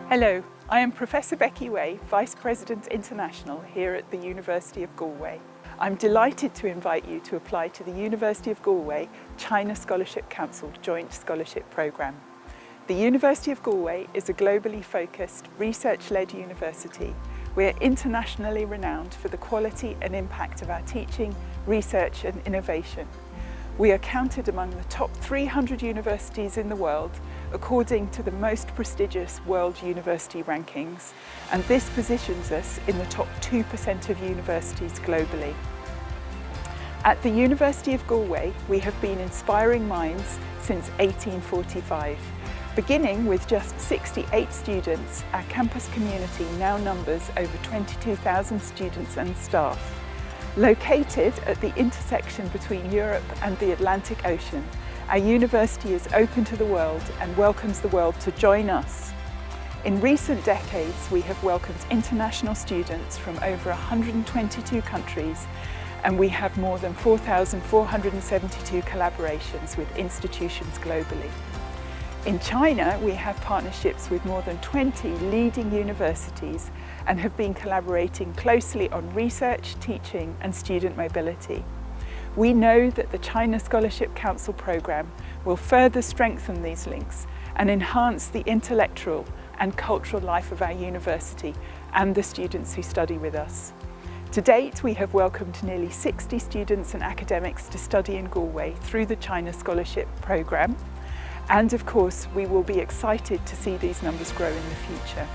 Hello, I am Professor Becky Way, Vice President International here at the University of Galway. I'm delighted to invite you to apply to the University of Galway China Scholarship Council Joint Scholarship Programme. The University of Galway is a globally focused, research-led university. We're internationally renowned for the quality and impact of our teaching, research and innovation. We are counted among the top 300 universities in the world according to the most prestigious world university rankings, and this positions us in the top 2% of universities globally. At the University of Galway, we have been inspiring minds since 1845. Beginning with just 68 students, our campus community now numbers over 22,000 students and staff. Located at the intersection between Europe and the Atlantic Ocean, our university is open to the world and welcomes the world to join us. In recent decades, we have welcomed international students from over 122 countries, and we have more than 4,472 collaborations with institutions globally. In China, we have partnerships with more than 20 leading universities and have been collaborating closely on research, teaching and student mobility. We know that the China Scholarship Council programme will further strengthen these links and enhance the intellectual and cultural life of our university and the students who study with us. To date, we have welcomed nearly 60 students and academics to study in Galway through the China Scholarship programme. And of course, we will be excited to see these numbers grow in the future.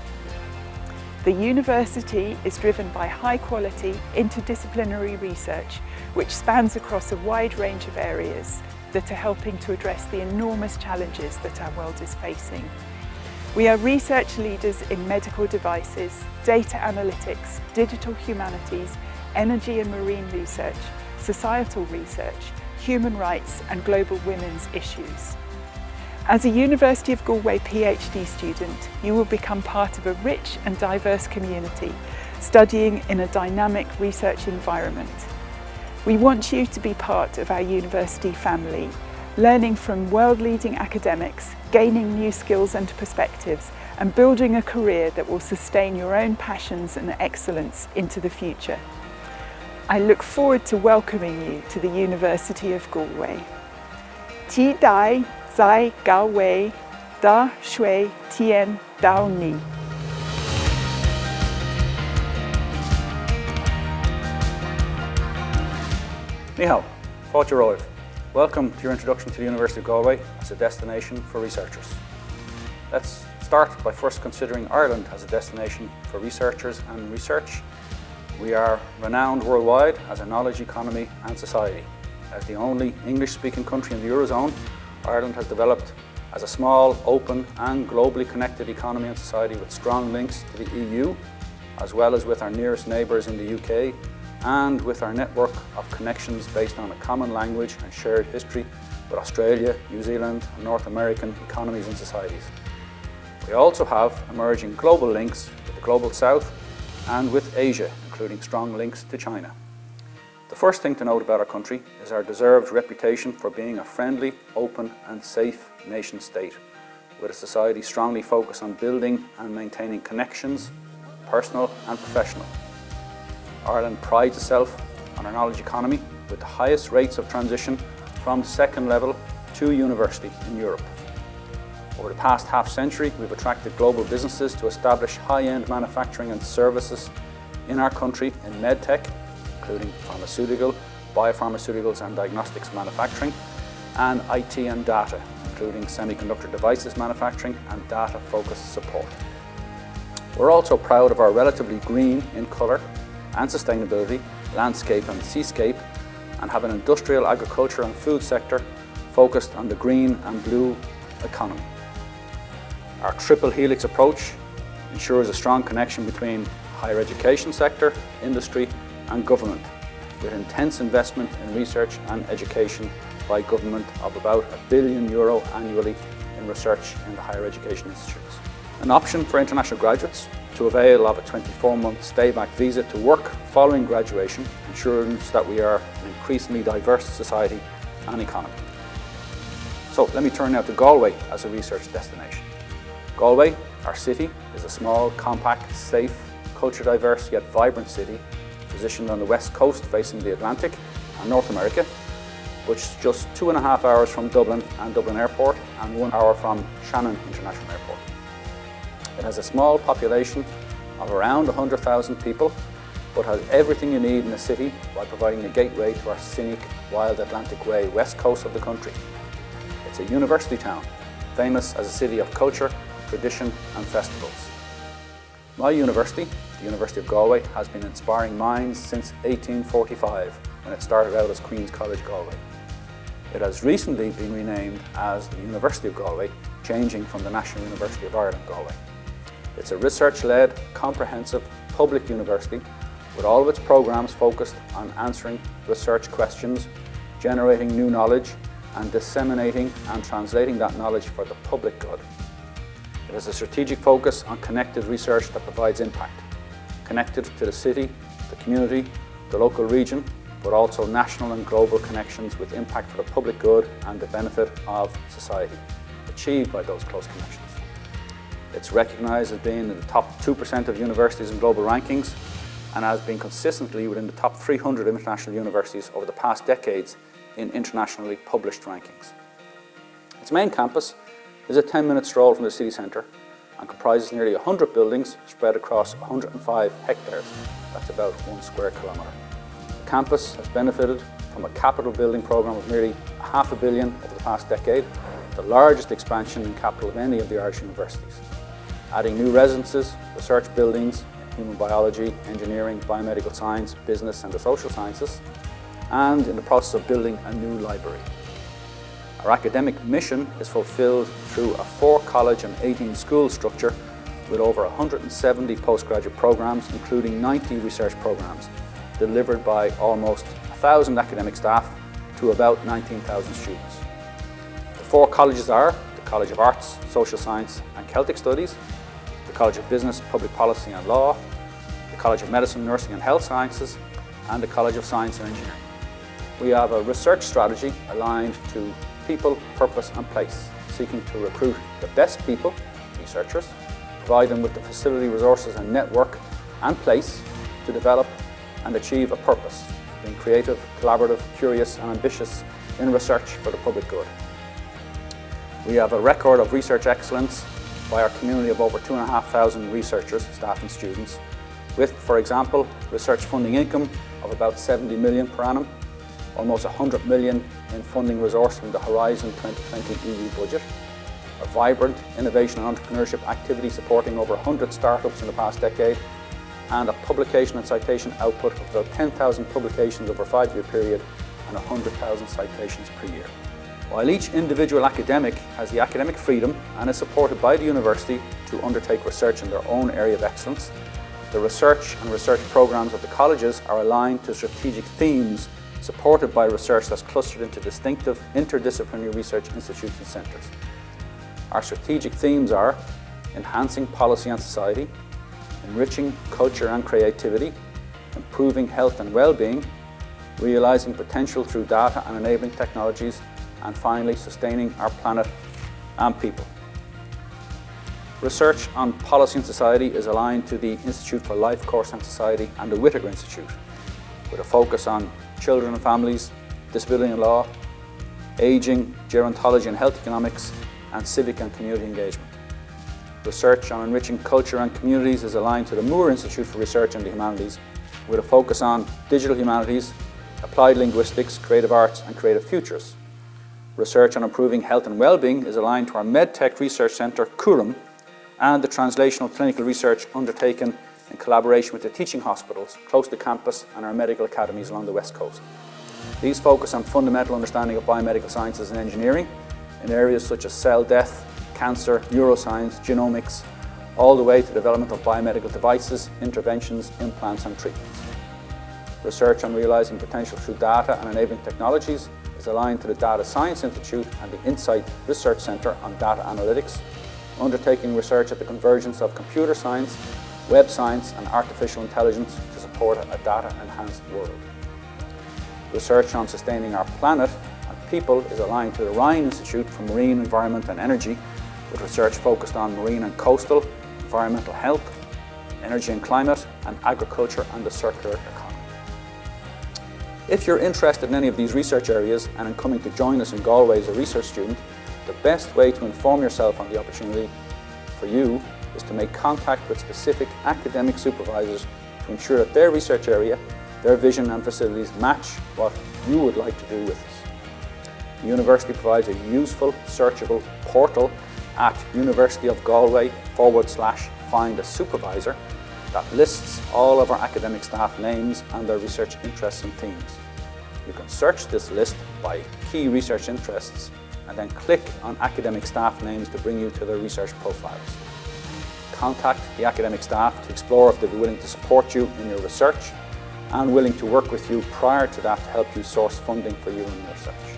The university is driven by high-quality, interdisciplinary research, which spans across a wide range of areas that are helping to address the enormous challenges that our world is facing. We are research leaders in medical devices, data analytics, digital humanities, energy and marine research, societal research, human rights and global women's issues. As a University of Galway PhD student, you will become part of a rich and diverse community, studying in a dynamic research environment. We want you to be part of our university family, learning from world-leading academics, gaining new skills and perspectives, and building a career that will sustain your own passions and excellence into the future. I look forward to welcoming you to the University of Galway. 期待在高位的水见到你。Ni hao, Fáilte Róibh. Welcome to your introduction to the University of Galway as a destination for researchers. Let's start by first considering Ireland as a destination for researchers and research. We are renowned worldwide as a knowledge economy and society. As the only English-speaking country in the Eurozone, Ireland has developed as a small, open and globally connected economy and society with strong links to the EU, as well as with our nearest neighbours in the UK, and with our network of connections based on a common language and shared history with Australia, New Zealand and North American economies and societies. We also have emerging global links with the Global South and with Asia, including strong links to China. The first thing to note about our country is our deserved reputation for being a friendly, open and safe nation state, with a society strongly focused on building and maintaining connections, personal and professional. Ireland prides itself on our knowledge economy with the highest rates of transition from second level to university in Europe. Over the past half century, we've attracted global businesses to establish high-end manufacturing and services in our country in medtech, including pharmaceutical, biopharmaceuticals and diagnostics manufacturing, and IT and data, including semiconductor devices manufacturing and data-focused support. We're also proud of our relatively green in colour and sustainability, landscape and seascape, and have an industrial, agriculture and food sector focused on the green and blue economy. Our triple helix approach ensures a strong connection between higher education sector, industry and government, with intense investment in research and education by government of about €1 billion annually in research in the higher education institutes. An option for international graduates to avail of a 24-month stay-back visa to work following graduation ensures that we are an increasingly diverse society and economy. So let me turn now to Galway as a research destination. Galway Our city is a small, compact, safe, culture diverse yet vibrant city positioned on the west coast facing the Atlantic and North America, which is just 2.5 hours from Dublin and Dublin Airport and 1 hour from Shannon International Airport. It has a small population of around 100,000 people, but has everything you need in a city while providing a gateway to our scenic, wild Atlantic Way west coast of the country. It's a university town, famous as a city of culture, tradition and festivals. My university, the University of Galway, has been inspiring minds since 1845, when it started out as Queen's College Galway. It has recently been renamed as the University of Galway, changing from the National University of Ireland, Galway. It's a research-led, comprehensive, public university with all of its programs focused on answering research questions, generating new knowledge, and disseminating and translating that knowledge for the public good. It has a strategic focus on connected research that provides impact, connected to the city, the community, the local region, but also national and global connections with impact for the public good and the benefit of society, achieved by those close connections. It's recognised as being in the top 2% of universities in global rankings and has been consistently within the top 300 international universities over the past decades in internationally published rankings. Its main campus is a 10-minute stroll from the city centre and comprises nearly 100 buildings spread across 105 hectares. That's about 1 square kilometre. The campus has benefited from a capital building programme of nearly £500 million over the past decade, the largest expansion in capital of any of the Irish universities, adding new residences, research buildings, human biology, engineering, biomedical science, business and the social sciences, and in the process of building a new library. Our academic mission is fulfilled through a 4-college and 18-school structure with over 170 postgraduate programs, including 90 research programs, delivered by almost 1,000 academic staff to about 19,000 students. The 4 colleges are the College of Arts, Social Science and Celtic Studies, the College of Business, Public Policy and Law, the College of Medicine, Nursing and Health Sciences, and the College of Science and Engineering. We have a research strategy aligned to people, purpose and place, seeking to recruit the best people, researchers, provide them with the facility, resources and network and place to develop and achieve a purpose, being creative, collaborative, curious and ambitious in research for the public good. We have a record of research excellence by our community of over 2,500 researchers, staff and students, with, for example, research funding income of about 70 million per annum, almost 100 million in funding resource from the Horizon 2020 EU budget, a vibrant innovation and entrepreneurship activity supporting over 100 startups in the past decade, and a publication and citation output of about 10,000 publications over a 5-year period and 100,000 citations per year. While each individual academic has the academic freedom and is supported by the university to undertake research in their own area of excellence, the research and research programs of the colleges are aligned to strategic themes supported by research that's clustered into distinctive interdisciplinary research institutes and centres. Our strategic themes are enhancing policy and society, enriching culture and creativity, improving health and well-being, realising potential through data and enabling technologies, and finally sustaining our planet and people. Research on policy and society is aligned to the Institute for Life Course and Society and the Whittaker Institute, with a focus on children and families, disability and law, ageing, gerontology and health economics, and civic and community engagement. Research on enriching culture and communities is aligned to the Moore Institute for Research in the Humanities, with a focus on digital humanities, applied linguistics, creative arts and creative futures. Research on improving health and well-being is aligned to our MedTech Research Centre, Curum, and the translational clinical research undertaken in collaboration with the teaching hospitals close to campus and our medical academies along the West Coast. These focus on fundamental understanding of biomedical sciences and engineering in areas such as cell death, cancer, neuroscience, genomics, all the way to development of biomedical devices, interventions, implants and treatments. Research on realising potential through data and enabling technologies is aligned to the Data Science Institute and the Insight Research Centre on Data Analytics, undertaking research at the convergence of computer science, web science and artificial intelligence to support a data-enhanced world. Research on sustaining our planet and people is aligned to the Rhine Institute for Marine, Environment and Energy with research focused on marine and coastal, environmental health, energy and climate, and agriculture and the circular economy. If you're interested in any of these research areas and in coming to join us in Galway as a research student, the best way to inform yourself on the opportunity for you is to make contact with specific academic supervisors to ensure that their research area, their vision and facilities match what you would like to do with us. The university provides a useful, searchable portal at universityofgalway/find a supervisor that lists all of our academic staff names and their research interests and themes. You can search this list by key research interests and then click on academic staff names to bring you to their research profiles. Contact the academic staff to explore if they'll be willing to support you in your research and willing to work with you prior to that to help you source funding for you in your research.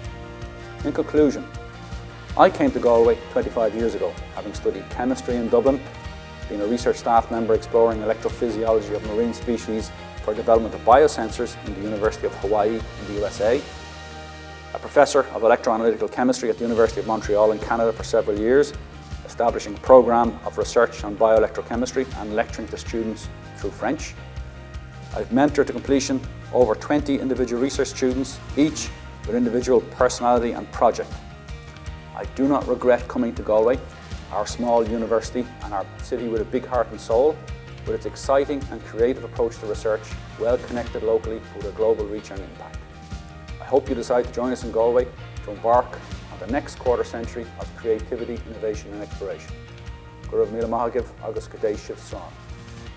In conclusion, I came to Galway 25 years ago, having studied chemistry in Dublin, been a research staff member exploring electrophysiology of marine species for development of biosensors in the University of Hawaii in the USA, a professor of electroanalytical chemistry at the University of Montreal in Canada for several years, establishing a program of research on bioelectrochemistry and lecturing to students through French. I've mentored to completion over 20 individual research students, each with individual personality and project. I do not regret coming to Galway, our small university and our city with a big heart and soul, with its exciting and creative approach to research, well connected locally with a global reach and impact. I hope you decide to join us in Galway to embark on the next quarter century of creativity, innovation and exploration. Gurav Mila Mahagiv Agus Kadesh Shiv Song.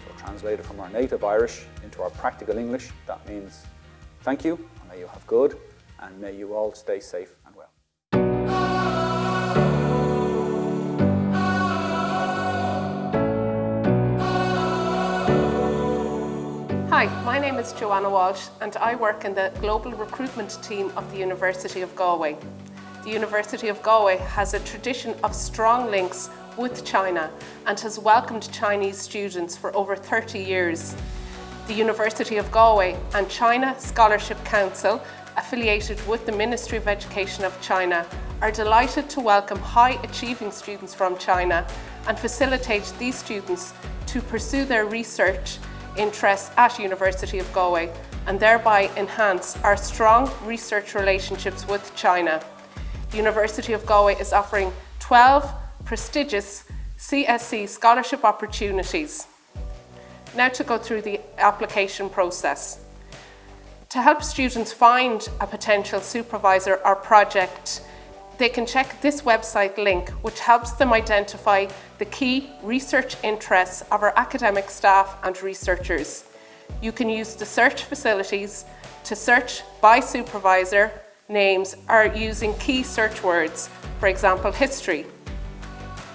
So translated from our native Irish into our practical English, that means thank you, and may you have good, and may you all stay safe and well. Hi, my name is Joanna Walsh and I work in the Global Recruitment Team of the University of Galway. The University of Galway has a tradition of strong links with China and has welcomed Chinese students for over 30 years. The University of Galway and China Scholarship Council, affiliated with the Ministry of Education of China, are delighted to welcome high-achieving students from China and facilitate these students to pursue their research interests at University of Galway and thereby enhance our strong research relationships with China. The University of Galway is offering 12 prestigious CSC scholarship opportunities. Now to go through the application process. To help students find a potential supervisor or project, they can check this website link, which helps them identify the key research interests of our academic staff and researchers. You can use the search facilities to search by supervisor names or using key search words, for example, history.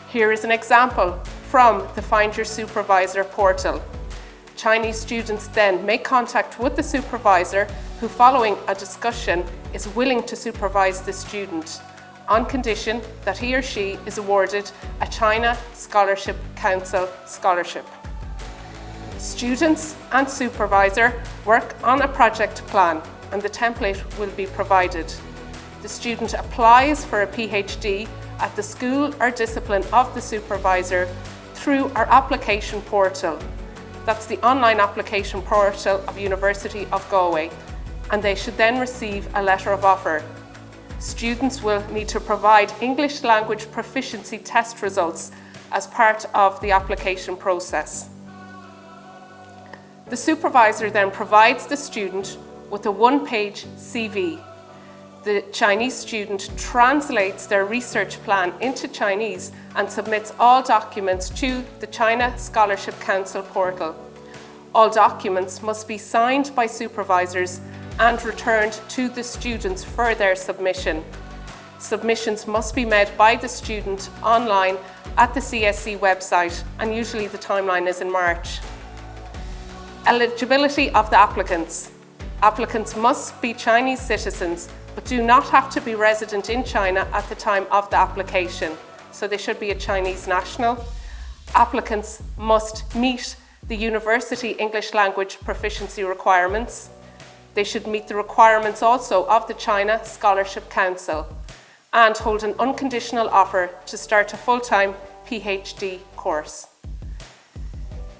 Here is an example from the Find Your Supervisor portal. Chinese students then make contact with the supervisor who, following a discussion, is willing to supervise the student on condition that he or she is awarded a China Scholarship Council scholarship. Students and supervisor work on a project plan and the template will be provided. The student applies for a PhD at the school or discipline of the supervisor through our application portal. That's the online application portal of University of Galway, and they should then receive a letter of offer. Students will need to provide English language proficiency test results as part of the application process. The supervisor then provides the student with a one-page CV. The Chinese student translates their research plan into Chinese and submits all documents to the China Scholarship Council portal. All documents must be signed by supervisors and returned to the students for their submission. Submissions must be made by the student online at the CSC website, and usually the timeline is in March. Eligibility of the applicants. Applicants must be Chinese citizens, but do not have to be resident in China at the time of the application, so they should be a Chinese national. Applicants must meet the university English language proficiency requirements. They should meet the requirements also of the China Scholarship Council. and hold an unconditional offer to start a full-time PhD course.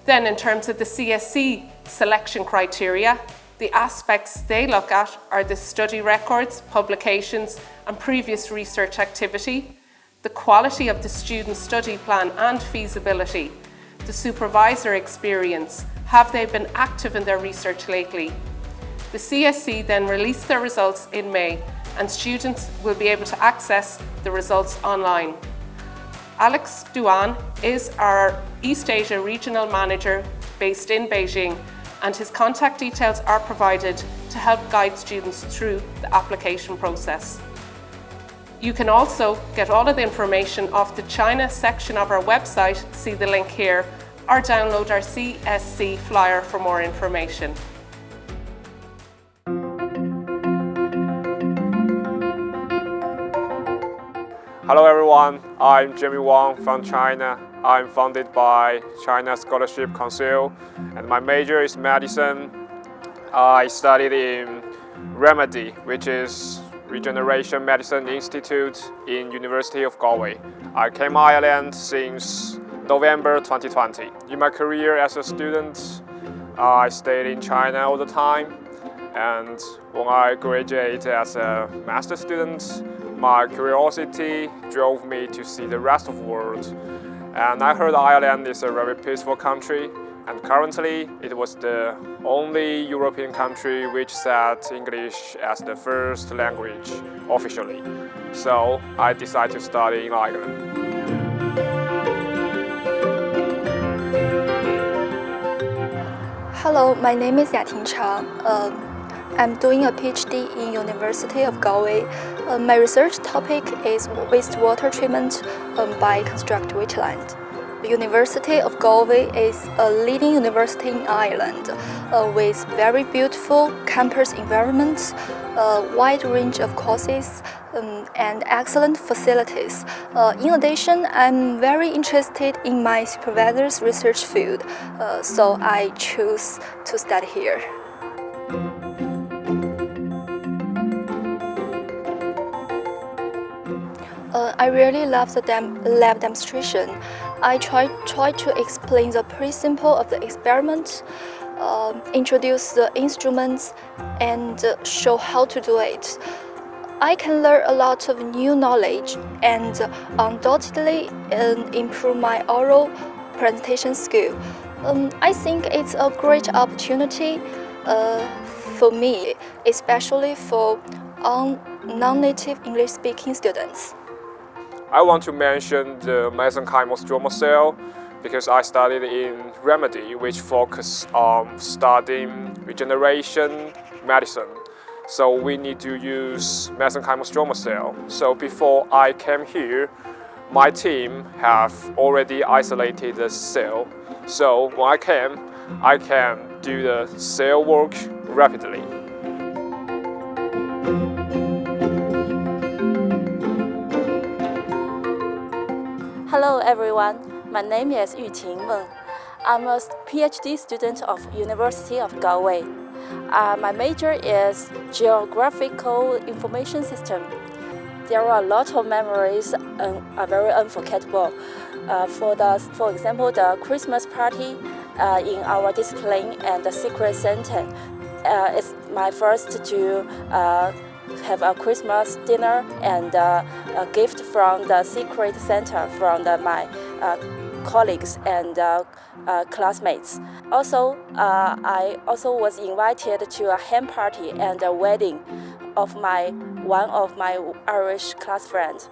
Then in terms of the CSC selection criteria, the aspects they look at are the study records, publications and previous research activity, the quality of the student study plan and feasibility, the supervisor experience, have they been active in their research lately. The CSC then release their results in May and students will be able to access the results online. Alex Duan is our East Asia Regional Manager based in Beijing, and his contact details are provided to help guide students through the application process. You can also get all of the information off the China section of our website, see the link here, or download our CSC flyer for more information. Hello everyone, I'm Jimmy Wang from China. I'm funded by China Scholarship Council and my major is medicine. I studied in Remedy, which is Regeneration Medicine Institute in University of Galway. I came to Ireland since November 2020. In my career as a student, I stayed in China all the time, and when I graduated as a master student, my curiosity drove me to see the rest of the world. And I heard Ireland is a very peaceful country, and currently it was the only European country which set English as the first language officially. So I decided to study in Ireland. Hello, my name is Yating Chang. I'm doing a PhD in University of Galway. My research topic is wastewater treatment by construct wetland. The University of Galway is a leading university in Ireland with very beautiful campus environments, a wide range of courses, and excellent facilities. In addition, I'm very interested in my supervisor's research field, so I choose to study here. I really love the lab demonstration. I try to explain the principle of the experiment, introduce the instruments, and show how to do it. I can learn a lot of new knowledge and undoubtedly improve my oral presentation skill. I think it's a great opportunity for me, especially for non-native English-speaking students. I want to mention the mesenchymal stromal cell because I studied in Remedy, which focuses on studying regeneration medicine. So we need to use mesenchymal stromal cell. So before I came here, my team have already isolated the cell. So when I came, I can do the cell work rapidly. Hello everyone, my name is Yuqing Meng. I'm a PhD student of University of Galway. My major is Geographical Information System. There are a lot of memories and are very unforgettable. For example, the Christmas party in our discipline and the Secret Santa. It's my first to have a Christmas dinner and a gift from the Secret Santa from my colleagues and classmates. Also, I also was invited to a hen party and a wedding of one of my Irish class friends.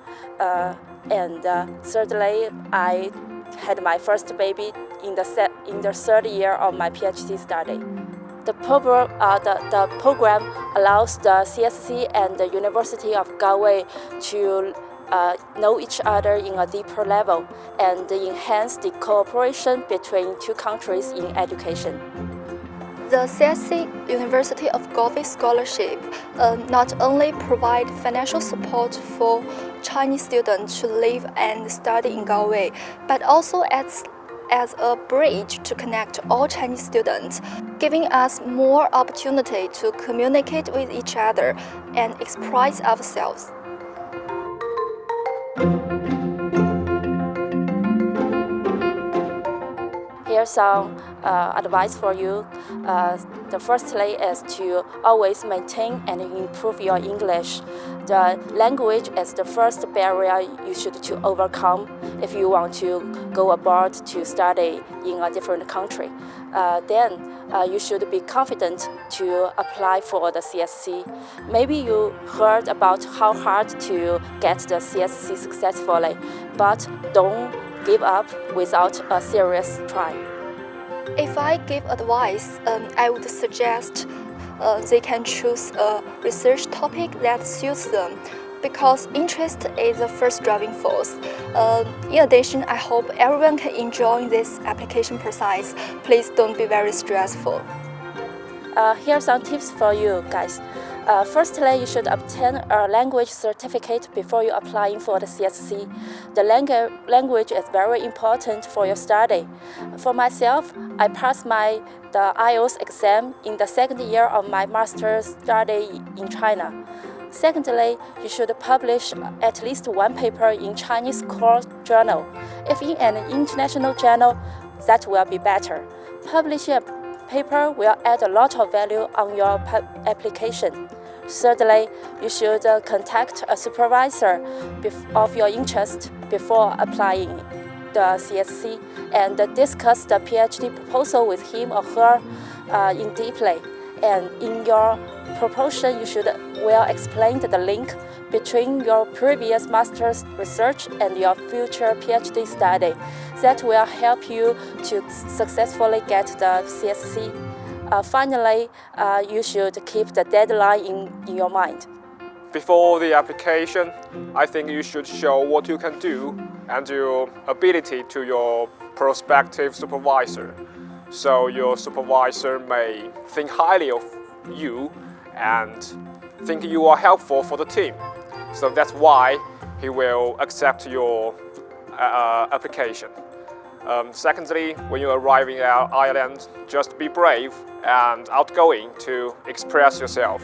Thirdly, I had my first baby in the third year of my PhD study. The program allows the CSC and the University of Galway to know each other in a deeper level and enhance the cooperation between two countries in education. The CSC University of Galway Scholarship not only provide financial support for Chinese students to live and study in Galway, but also as a bridge to connect all Chinese students, giving us more opportunity to communicate with each other and express ourselves. here's some advice for you. The firstly is to always maintain and improve your English. The language is the first barrier you should to overcome if you want to go abroad to study in a different country. Then you should be confident to apply for the CSC. Maybe you heard about how hard to get the CSC successfully, but don't give up without a serious try. If I give advice, I would suggest they can choose a research topic that suits them, because interest is the first driving force. In addition, I hope everyone can enjoy this application process. Please don't be very stressful. Here are some tips for you guys. Firstly, you should obtain a language certificate before you applying for the CSC. The language is very important for your study. For myself, I passed the IELTS exam in the second year of my master's study in China. Secondly, you should publish at least one paper in Chinese core journal. If in an international journal, that will be better. Publishing a paper will add a lot of value on your application. Thirdly, you should contact a supervisor of your interest before applying the CSC and discuss the PhD proposal with him or her in deeply. And in your proposal, you should well explain the link between your previous master's research and your future PhD study. That will help you to successfully get the CSC. Finally, you should keep the deadline in your mind. Before the application, I think you should show what you can do and your ability to your prospective supervisor. So your supervisor may think highly of you and think you are helpful for the team. So that's why he will accept your application. Secondly, when you arrive in Ireland, just be brave and outgoing to express yourself.